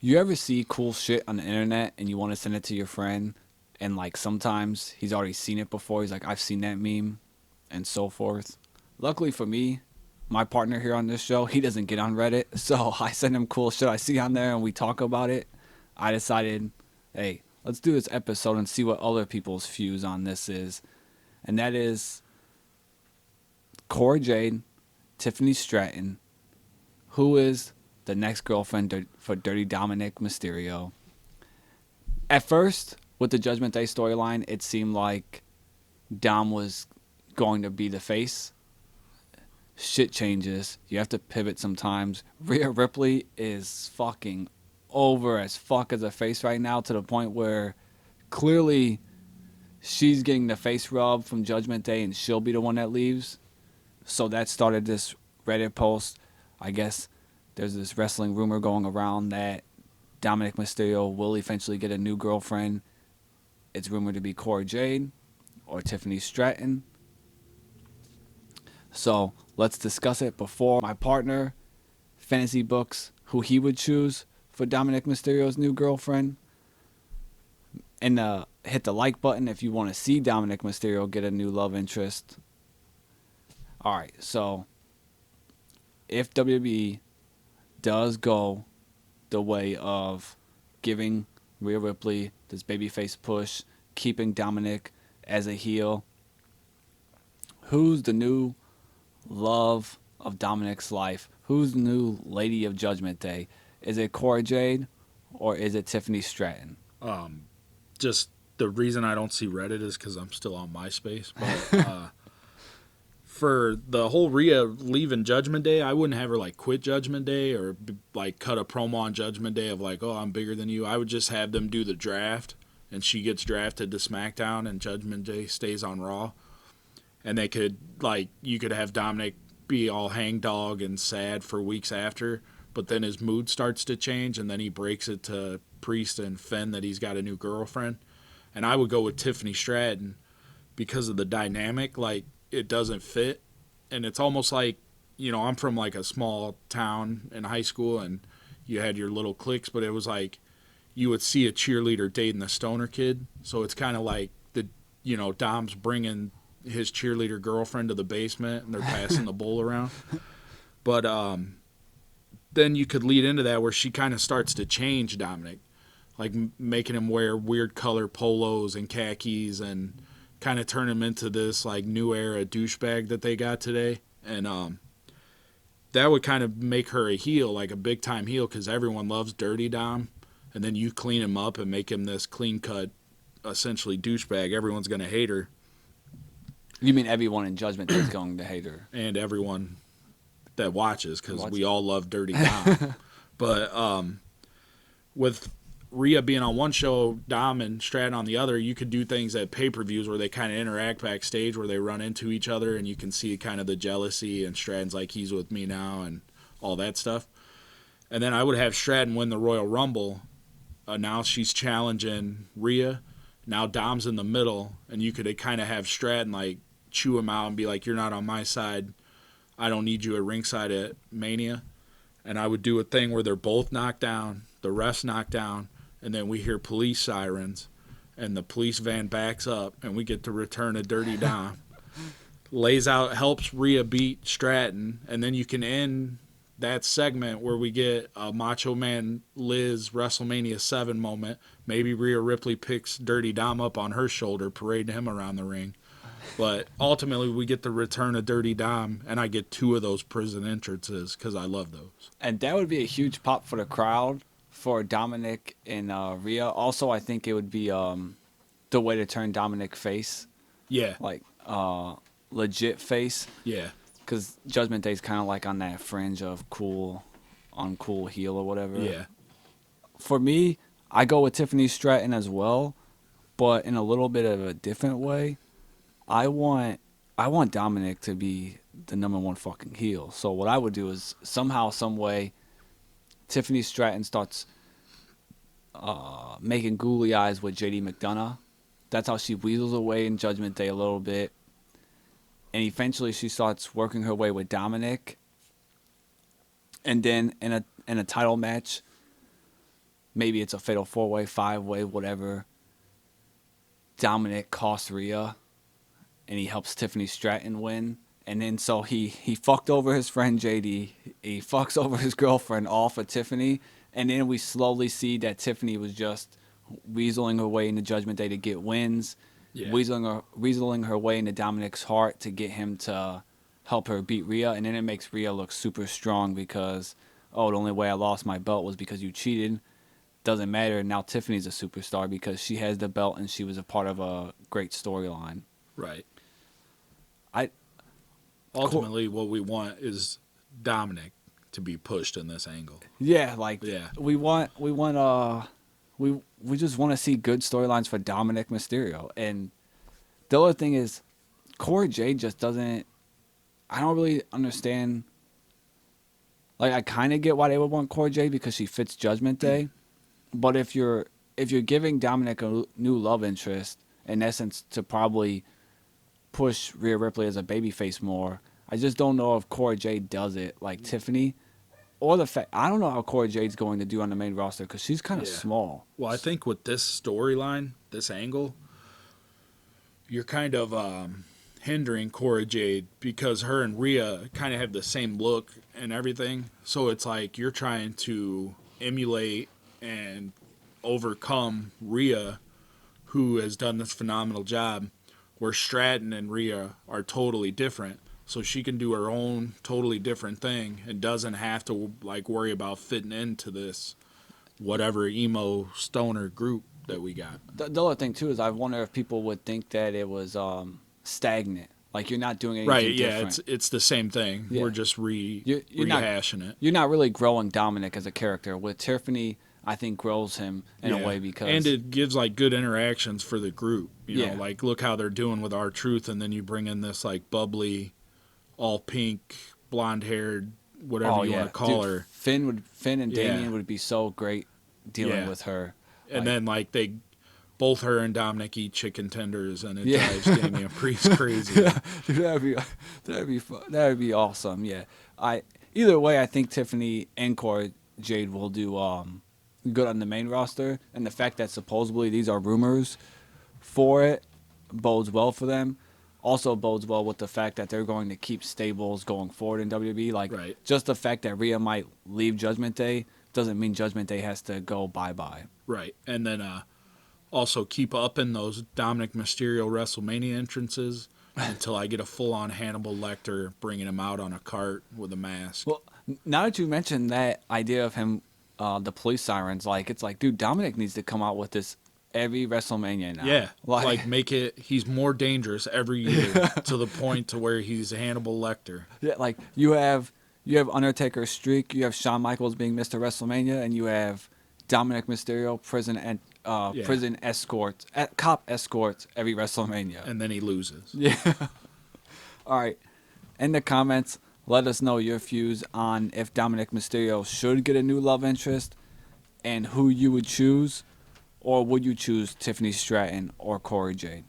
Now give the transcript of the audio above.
You ever see cool shit on the internet and you want to send it to your friend, and like sometimes he's already seen it before. He's like, I've seen that meme, and so forth. Luckily for me, my partner here on this show, he doesn't get on Reddit, so I send him cool shit I see on there and we talk about it. I decided, hey, let's do this episode and see what other people's views on this is. And that is Cora Jade, Tiffany Stratton, who is the next girlfriend for Dirty Dominik Mysterio. At first, with the Judgment Day storyline, it seemed like Dom was going to be the face. Shit changes. You have to pivot sometimes. Rhea Ripley is fucking over as fuck as a face right now, to the point where clearly she's getting the face rub from Judgment Day and she'll be the one that leaves. So that started this Reddit post. I guess there's this wrestling rumor going around that Dominik Mysterio will eventually get a new girlfriend. It's rumored to be Cora Jade or Tiffany Stratton. So let's discuss it before my partner fantasy books who he would choose for Dominik Mysterio's new girlfriend. And hit the like button if you want to see Dominik Mysterio get a new love interest. Alright, so if WWE does go the way of giving Rhea Ripley this babyface push, keeping Dominik as a heel, who's the new love of Dominik's life? Who's the new Lady of Judgment Day? Is it Cora Jade or is it Tiffany Stratton? Just the reason I don't see Reddit is because I'm still on MySpace. But for the whole Rhea leaving Judgment Day, I wouldn't have her like quit Judgment Day or like cut a promo on Judgment Day of like, oh, I'm bigger than you. I would just have them do the draft, and she gets drafted to SmackDown, and Judgment Day stays on Raw. And they could, like, you could have Dominik be all hangdog and sad for weeks after, but then his mood starts to change, and then he breaks it to Priest and Finn that he's got a new girlfriend. And I would go with Tiffany Stratton because of the dynamic. Like, it doesn't fit. And it's almost like, you know, I'm from, like, a small town in high school, and you had your little cliques, but it was like you would see a cheerleader dating the stoner kid. So it's kind of like Dom's bringing his cheerleader girlfriend to the basement and they're passing the bowl around. But then you could lead into that where she kind of starts to change Dominik, like making him wear weird color polos and khakis and kind of turn him into this like new era douchebag that they got today. And that would kind of make her a heel, like a big time heel, because everyone loves Dirty Dom. And then you clean him up and make him this clean cut, essentially douchebag. Everyone's going to hate her. You mean everyone in Judgment Day is going to hate her? And everyone that watches, because we all love Dirty Dom. But with Rhea being on one show, Dom and Stratton on the other, you could do things at pay-per-views where they kind of interact backstage, where they run into each other, and you can see kind of the jealousy, and Stratton's like, he's with me now, and all that stuff. And then I would have Stratton win the Royal Rumble. Now she's challenging Rhea. Now Dom's in the middle, and you could kind of have Stratton like chew him out and be like, you're not on my side. I don't need you at ringside at Mania. And I would do a thing where they're both knocked down, the ref's knocked down, and then we hear police sirens, and the police van backs up, and we get to return a Dirty Dom. Lays out, helps Rhea beat Stratton, and then you can end that segment where we get a Macho Man Liz WrestleMania 7 moment. Maybe Rhea Ripley picks Dirty Dom up on her shoulder, parading him around the ring. But ultimately, we get the return of Dirty Dom, and I get 2 of those prison entrances because I love those. And that would be a huge pop for the crowd for Dominik and Rhea. Also, I think it would be the way to turn Dominik face. Yeah. Like, legit face. Yeah. Because Judgment Day's kind of like on that fringe of cool, uncool heel or whatever. Yeah. For me, I go with Tiffany Stratton as well, but in a little bit of a different way. I want Dominik to be the number one fucking heel. So what I would do is somehow, some way, Tiffany Stratton starts making googly eyes with JD McDonough. That's how she weasels away in Judgment Day a little bit. And eventually she starts working her way with Dominik. And then in a title match, maybe it's a fatal 4-way, 5-way, whatever. Dominik costs Rhea, and he helps Tiffany Stratton win. And then so he fucked over his friend JD. He fucks over his girlfriend, all for Tiffany. And then we slowly see that Tiffany was just weaseling her way into Judgment Day to get wins, Yeah. weaseling her way into Dominik's heart to get him to help her beat Rhea. And then it makes Rhea look super strong because, oh, the only way I lost my belt was because you cheated. Doesn't matter. Now Tiffany's a superstar because she has the belt and she was a part of a great storyline. Right. I Ultimately, what we want is Dominik to be pushed in this angle. Yeah, like Yeah. we just want to see good storylines for Dominik Mysterio. And the other thing is Cora Jade just doesn't I don't really understand, like I kind of get why they would want Cora Jade because she fits Judgment Day, but if you're giving Dominik a new love interest in essence to probably push Rhea Ripley as a babyface more, I just don't know if Cora Jade does it like Tiffany. Or the fact, I don't know how Cora Jade's going to do on the main roster because she's kind of Yeah. small. Well, I think with this storyline, this angle, you're kind of hindering Cora Jade because her and Rhea kind of have the same look and everything. So it's like you're trying to emulate and overcome Rhea, who has done this phenomenal job, where Stratton and Rhea are totally different. So she can do her own totally different thing and doesn't have to like worry about fitting into this whatever emo stoner group that we got. The other thing too is I wonder if people would think that it was stagnant, like you're not doing anything Right, yeah, different. it's the same thing. Yeah. We're just You're rehashing it. You're not really growing Dominik as a character. With Tiffany, I think grows him in a way because and it gives like good interactions for the group. You know, Yeah. like look how they're doing with R-Truth, and then you bring in this like bubbly, all pink, blonde haired, whatever you want to call Dude, her. Finn and Yeah. Damien would be so great dealing Yeah. with her. And Like- then like both her and Dominik eat chicken tenders, and it Yeah. drives Damian Priest crazy. Dude, that'd be awesome. Yeah, either way, I think Tiffany and Cora Jade will do good on the main roster, and the fact that supposedly these are rumors for it bodes well for them. Also bodes well with the fact that they're going to keep stables going forward in WWE. Like Right. just the fact that Rhea might leave Judgment Day doesn't mean Judgment Day has to go bye. Right. And then also keep up in those Dominik Mysterio WrestleMania entrances until I get a full-on Hannibal Lecter bringing him out on a cart with a mask. Well, now that you mentioned that idea of him, the police sirens, like it's like, dude, Dominik needs to come out with this every WrestleMania now. Yeah, like make it. He's more dangerous every year to the point to where he's Hannibal Lecter. yeah, like you have Undertaker's streak, you have Shawn Michaels being Mr. WrestleMania, and you have Dominik Mysterio prison escorts, cop escorts every WrestleMania. And then he loses. Yeah. All right. In the comments, let us know your views on if Dominik Mysterio should get a new love interest and who you would choose, or would you choose Tiffany Stratton or Cora Jade?